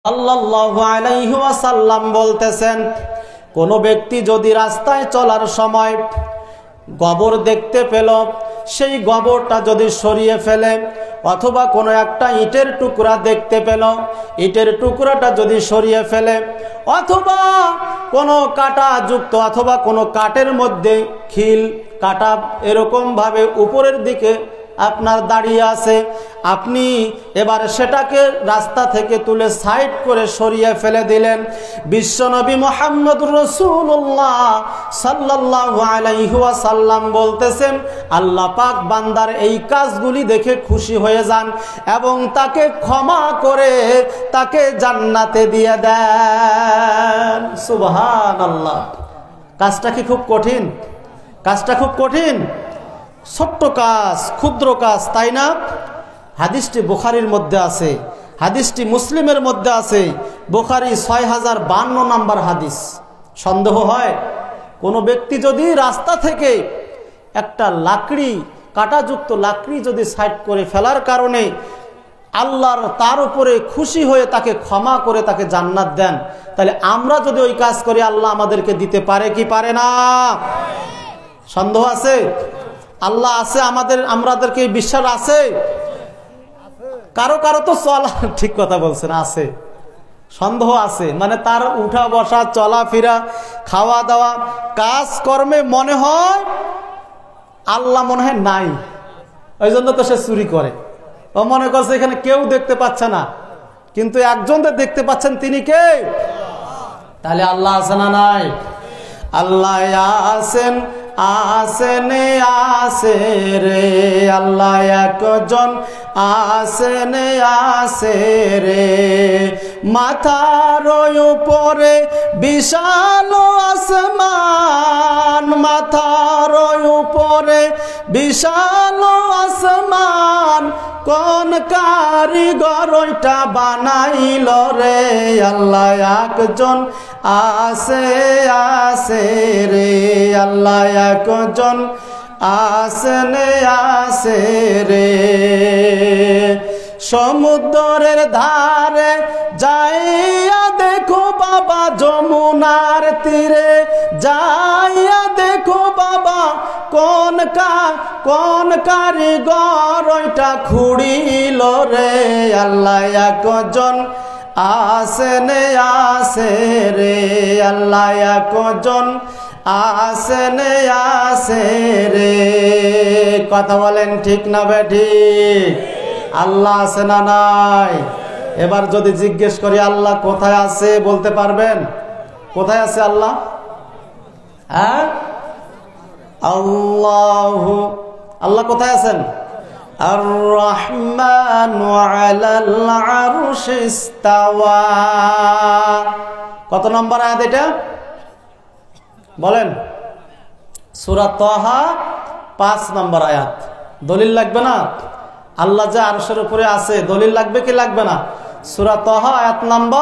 সাল্লাল্লাহু আলাইহি ওয়াসাল্লাম বলতেছেন, কোন ব্যক্তি যদি রাস্তায় চলার সময় গোবর দেখতে পেল, সেই গোবরটা যদি সরিয়ে ফেলে, অথবা কোনো একটা ইটের টুকরা দেখতে পেল, ইটের টুকরাটা যদি সরিয়ে ফেলে, অথবা কোনো কাটা যুক্ত অথবা কোনো কাঠের মধ্যে খিল কাটা এরকম ভাবে উপরের দিকে আপনার দাঁড়িয়ে আছে, আপনি এবার সেটাকে রাস্তা থেকে তুলে সাইড করে সরিয়ে ফেলে দিলেন। বিশ্বনবী মুহাম্মদুর রাসূলুল্লাহ সাল্লাল্লাহু আলাইহি ওয়াসাল্লাম বলতেছেন, আল্লাহ পাক বান্দার এই কাজগুলি দেখে খুশি হয়ে যান এবং তাকে ক্ষমা করে তাকে জান্নাতে দিয়ে দেন। সুবহানাল্লাহ। কাজটা কি খুব কঠিন? কাজটা খুব কঠিন? ছোট্ট কাজ, ক্ষুদ্র কাজ, তাই না? হাদিসটি বুখারীর মধ্যে আছে, হাদিসটি মুসলিমের মধ্যে আছে। বুখারী 6052 নম্বর হাদিস। সন্দেহ হয়, কোনো ব্যক্তি যদি রাস্তা থেকে একটা লাকড়ি, কাঁটাযুক্ত লাকড়ি যদি সাইড করে ফেলার কারণে আল্লাহর তার উপরে খুশি হয়ে তাকে ক্ষমা করে তাকে জান্নাত দেন, তাহলে আমরা যদি ওই কাজ করি আল্লাহ আমাদেরকে দিতে পারে কি পারে না? সন্দেহ আছে? আল্লাহ আছে, আমাদেরকে বিশ্বাস আছে? কারো কারো তো চলা, ঠিক কথা বলছেন, আছে, সন্দেহ আছে। মানে তার উঠা বসা, চলাফেরা, খাওয়া দাওয়া, কাজ কর্মে মনে হয় আল্লাহ মনে হয় নাই, ওই জন্য তো সে চুরি করে। ও মনে করছে এখানে কেউ দেখতে পাচ্ছে না, কিন্তু একজন দেখতে পাচ্ছেন, তিনি কে? তাহলে আল্লাহ আছে না নাই? আল্লাহ আছেন, আসেন আসে রে, আল্লাহ একজন আসেন আসে রে। মাথার উপরে বিশাল আসমান, মাথার উপরে বিশাল আসমান, কোন কারিগর ওইটা বানাইল রে? আল্লাহ একজন আসে আসে রে, আল্লাহ একজন আসেন আসে রে। সমুদ্রের ধারে যাইয়া দেখো বাবা, যমুনার তীরে যাইয়া দেখো বাবা, কোন কারিগর ওইটা খুঁড়িল রে? আল্লাহ একজন আসেন আসে রে, আল্লাহ একজন আসেন আসে রে। কথা বলেন ঠিক না বেঠিক? আল্লাহ আছে না নাই? এবার যদি জিজ্ঞেস করি আল্লাহ কোথায় আছে, বলতে পারবেন? কোথায় আছে আল্লাহ? হ্যাঁ, আল্লাহ কোথায় আছেন? আর রহমানু আলাল আরশি ইস্তাওয়া। কত নম্বর আয়াত এটা বলেন? সূরা তাহা 5 নম্বর আয়াত। দলিল লাগবে না? আল্লাহ যে আরশের উপরে আছে, দলিল লাগবে কি লাগবে না? সূরা তাহা আয়াত নম্বর